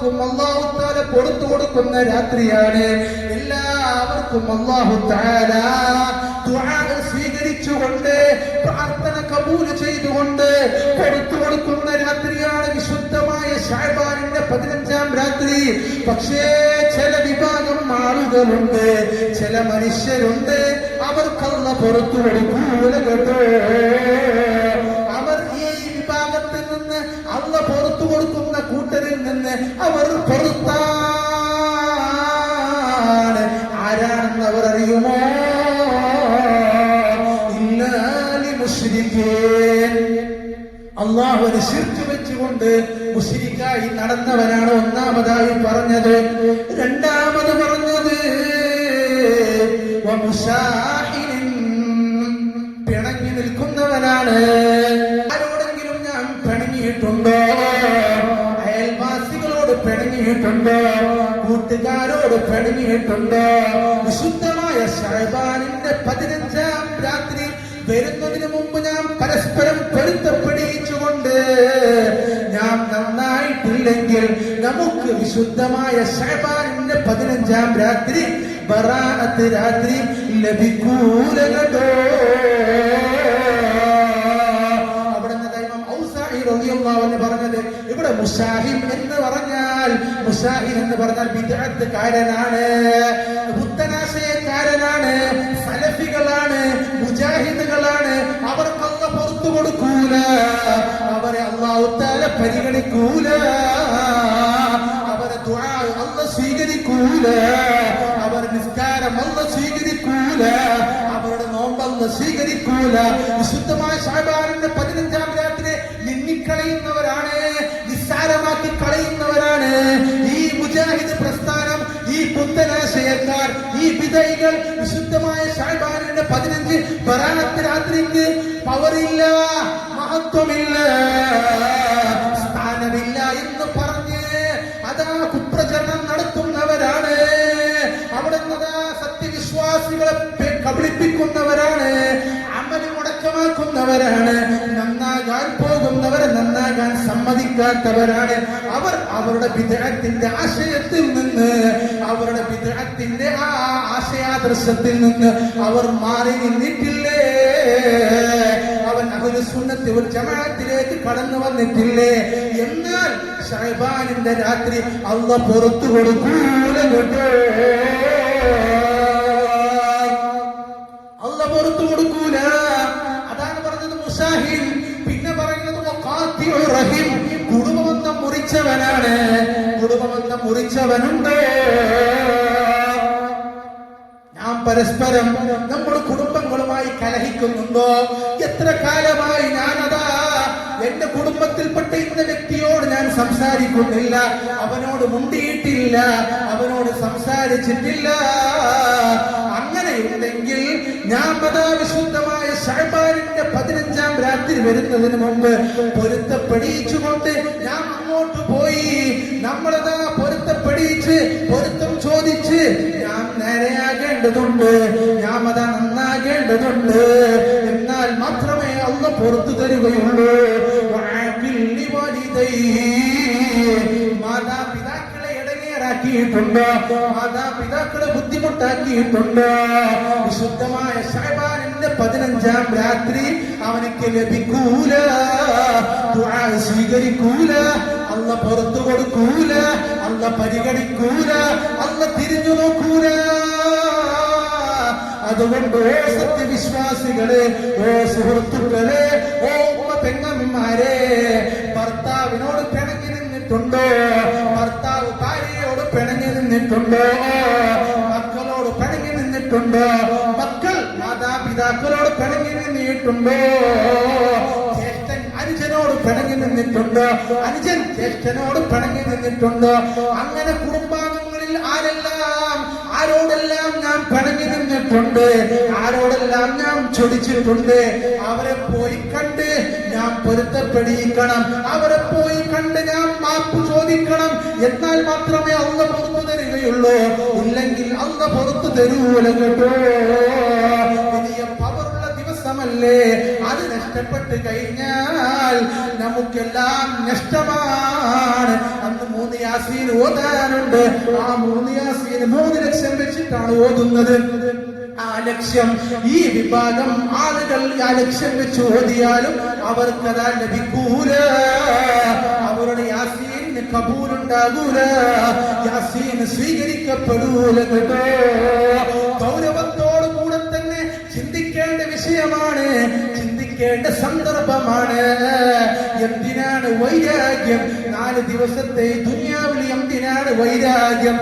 എല്ലാവർക്കും അല്ലാഹു തആല പുറത്തു കൊടുക്കുന്ന രാത്രിയാണ്. എല്ലാവർക്കും അല്ലാഹു തആല ദുആ സ്വീകരിച്ചുകൊണ്ട് പ്രാർത്ഥന കബൂൽ ചെയ്തുകൊണ്ട് പുറത്തു കൊടുക്കുന്ന രാത്രിയാണ് വിശുദ്ധമായ ശഅബാനിന്റെ 15-ാം രാത്രി. പക്ഷേ ചില വിഭാഗം ആളുകളുണ്ട്, ചില മനുഷ്യരുണ്ട്, അവർക്കല്ല പുറത്തു കൊടുക്കൂല കേട്ടോ. അവർ ഈ വിഭാഗത്തിൽ നിന്ന് അല്ല പുറത്തു കൊടുക്കുന്ന കൂട്ടരിൽ നിന്ന് അവർ പുറത്താണ്. ആരാണെന്ന് അവർ അറിയുമോ? ഇന്നാലി മുശ്രിക്കീൻ, അല്ലാഹുവിനെ ശിർക്ക് വെച്ചുകൊണ്ട് മുശ്രിക്കായി നടന്നവനാണ് ഒന്നാമതായി പറഞ്ഞത്. രണ്ടാമത് പറഞ്ഞത് വമുശാഹിൻ, പിണങ്ങി നിൽക്കുന്നവനാണ്. ആരോടെങ്കിലും ഞാൻ പിണങ്ങിയിട്ടുണ്ടോ? അയൽവാസികളോട് പിണങ്ങിയിട്ടുണ്ടോ? കൂട്ടുകാരോട് പിണങ്ങിയിട്ടുണ്ടോ? വിശുദ്ധമായ ശഅബാനിന്റെ 15-ാം രാത്രി വരുന്നതിന് മുമ്പ് നാം പരസ്പരം പൊരുത്തപ്പെടിച്ചുകൊണ്ട് നാം നന്നായിട്ടില്ലെങ്കിൽ നമുക്ക് വിശുദ്ധമായ ശഅബാനിന്റെ 15-ാം രാത്രി ബറാഅത്ത് രാത്രി ലഭിക്കൂല കേട്ടോ. അവിടുന്ന് ഇമാം ഔസാഇ റളിയല്ലാഹു അൻഹു പറഞ്ഞത്, ഇവിടെ മുശാഹിൻ എന്ന് പറഞ്ഞാൽ ബിദ്അത്ത്കാരനാണ്, പുത്തനാശയക്കാരനാണ്, സലഫികളാണ്, മുജാഹിദുകളാണ്. അവർക്ക് അല്ലാഹു പുറത്തു കൊടുക്കൂല, അവരെ അല്ലാഹു തആല പരിഗണിക്കൂല, അവരെ ദുആ അല്ലാഹു സ്വീകരിക്കൂല, അവരുടെ നിസ്കാരം അല്ലാഹു സ്വീകരിക്കൂല, അവരുടെ നോമ്പ് അല്ലാഹു സ്വീകരിക്കൂല. വിശുദ്ധമായ ശഅബാനിന്റെ 15-ാം രാത്രി നിന്നിക്കളയുന്നവരാണ്, നിസ്സാരമാക്കി കളയുന്നവരാണ് ഈ മുജാഹിദ് പ്രസ്ഥാനം, ഈ പുത്തനാശയക്കാർ, ഈ ബിദഅകൾ. വിശുദ്ധമായ ശഅബാനിന്റെ 15 ബറാഅത്ത് രാത്രിക്ക് പവറില്ല, മഹത്വമില്ല, സ്ഥാനമില്ല എന്ന് പറഞ്ഞ് അതാ കുപ്രചരണം നടത്തുന്നവരാണ്. അവിടെ സത്യവിശ്വാസികളെ കബളിപ്പിക്കുന്നവരാണ്, അമൽ മുടക്കമാക്കുന്നവരാണ്, നന്നാകാൻ പോകുന്നവരെ നന്നാകാൻ സമ്മതിക്കാത്തവരാണ്. അവർ അവരുടെ ബിദ്അത്തിന്റെ ആശയത്തിൽ നിന്ന്, അവരുടെ ബിദ്അത്തിന്റെ ആ ആശയാദർശത്തിൽ നിന്ന് അവർ മാറി നിന്നിട്ടില്ലേ? അവൻ അഹ്ലു സുന്നത്തി വൽ ജമാഅത്തിലേക്ക് കടന്നു വന്നിട്ടില്ലേ? എന്നാൽ ശഅബാനിന്റെ രാത്രി അല്ലാഹു പുറത്തു കൊടുക്കൂല കേട്ടോ. അല്ലാഹു പുറത്തു കൊടുക്കൂല. അതാണ് പറഞ്ഞത് മുശാഹിൻ. പിന്നെ പറയുന്നത് വഖാതിഉർ റഹിം, കുടുംബബന്ധം മുറിച്ചവനാണ്. കുടുംബബന്ധം മുറിച്ചവനുണ്ട്. നാം പരസ്പരം നമ്മുടെ കുടുംബങ്ങളുമായി കലഹിക്കുന്നുണ്ടോ? എത്ര കാലമായി ഞാനതാ എന്റെ കുടുംബത്തിൽപ്പെട്ട ഇന്ന വ്യക്തിയോട് ഞാൻ സംസാരിക്കുന്നില്ല, അവനോട് മുണ്ടിയിട്ടില്ല, അവനോട് സംസാരിച്ചിട്ടില്ല. അങ്ങനെയുണ്ടെങ്കിൽ ഞാൻ വിശുദ്ധമായ ശഅബാനിന്റെ 15-ാം രാത്രി വരുന്നതിന് മുമ്പ് പൊരുത്തപ്പെടിച്ചുകൊണ്ട് ഞാൻ അങ്ങോട്ട് പോയി, നമ്മളതാ പൊരുത്തപ്പെടിച്ച് പൊരുത്തം ചോദിച്ച് ഞാൻ നേരെയാകേണ്ടതുണ്ട്, ഞാൻ അതാ നന്നാകേണ്ടതുണ്ട്. എന്നാൽ മാത്രമേ അല്ലാഹു പുറത്തു തരുകയുള്ളൂ. മാതാപിതാക്കളെ ഇടങ്ങേറാക്കിയിട്ടുണ്ടോ? മാതാപിതാക്കളെ ബുദ്ധിമുട്ടാക്കിയിട്ടുണ്ടോ? വിശുദ്ധമായ ശഅബാനിന്റെ 15-ാം രാത്രി അവനക്ക് ലഭിക്കൂല, ദുആ സ്വീകരിക്കൂല, അല്ലാഹു പുറത്തു കൊടുക്കൂല, അല്ലാഹു പരിഗണിക്കൂല, അല്ലാഹു തിരിഞ്ഞു നോക്കൂല. അതുകൊണ്ട് ഓ സത്യവിശ്വാസികളെ, ഓ സുഹൃത്തുക്കളെ, ഓ പെങ്ങന്മാരെ, ഭർത്താവിനോട് പിണങ്ങി നിന്നിട്ടുണ്ടോ? ഭർത്താവ് ഭാര്യയോട് പിണങ്ങി നിന്നിട്ടുണ്ടോ? മക്കളോട് പിണങ്ങി നിന്നിട്ടുണ്ടോ? മക്കൾ മാതാപിതാക്കളോട് പിണങ്ങി നിന്നിട്ടുണ്ടോ? ജ്യേഷ്ഠൻ അനുജനോട് പിണങ്ങി നിന്നിട്ടുണ്ടോ? അനുജൻ ജ്യേഷ്ഠനോട് പിണങ്ങി നിന്നിട്ടുണ്ടോ? അങ്ങനെ കുടുംബാംഗങ്ങളിൽ ആരോടെല്ലാം ഞാൻ പിണങ്ങി നിന്നിട്ടുണ്ട്, ആരോടെല്ലാം ഞാൻ ചൊടിച്ചിട്ടുണ്ട്, അവരെ പോയി കണ്ട് ഞാൻ പൊരുത്തപ്പെടിക്കണം, അവരെ പോയി കണ്ട് ഞാൻ മാപ്പ് ചോദിക്കണം. എന്നാൽ മാത്രമേ അല്ലാഹു പുറത്തു തരികയുള്ളൂ. ഇല്ലെങ്കിൽ അല്ലാഹു പുറത്തു തരൂല കേട്ടോ. വലിയ പവറുള്ള ദിവസമല്ലേ അത്. നഷ്ടപ്പെട്ട് കഴിഞ്ഞാൽ നമുക്കെല്ലാം നഷ്ടമാണ്. അന്ന് 3 യാസീൻ ഓതാനുണ്ട്. ആ 3 യാസീൻ 3 ലക്ഷം വെച്ചിട്ടാണ് ഓതുന്നത്. ആ ലക്ഷ്യം ഈ വിഭാഗം ആളുകൾ ആ ലക്ഷ്യം വെച്ച് ഓതിയാലും അവർക്കതാ ലഭിക്കൂല. അവരുടെ യാസീന് കബൂലുണ്ടാകൂല, യാസീൻ സ്വീകരിക്കപ്പെടൂല കേട്ടോ. ഗൗരവത്തോടു കൂടെ തന്നെ ചിന്തിക്കേണ്ട വിഷയമാണ്, ചിന്തിക്കേണ്ട സന്ദർഭമാണ്. എന്തിനാണ് വൈരാഗ്യം? 4 ദിവസത്തെ ദുനിയാവിൽ എന്തിനാണ് വൈരാഗ്യം?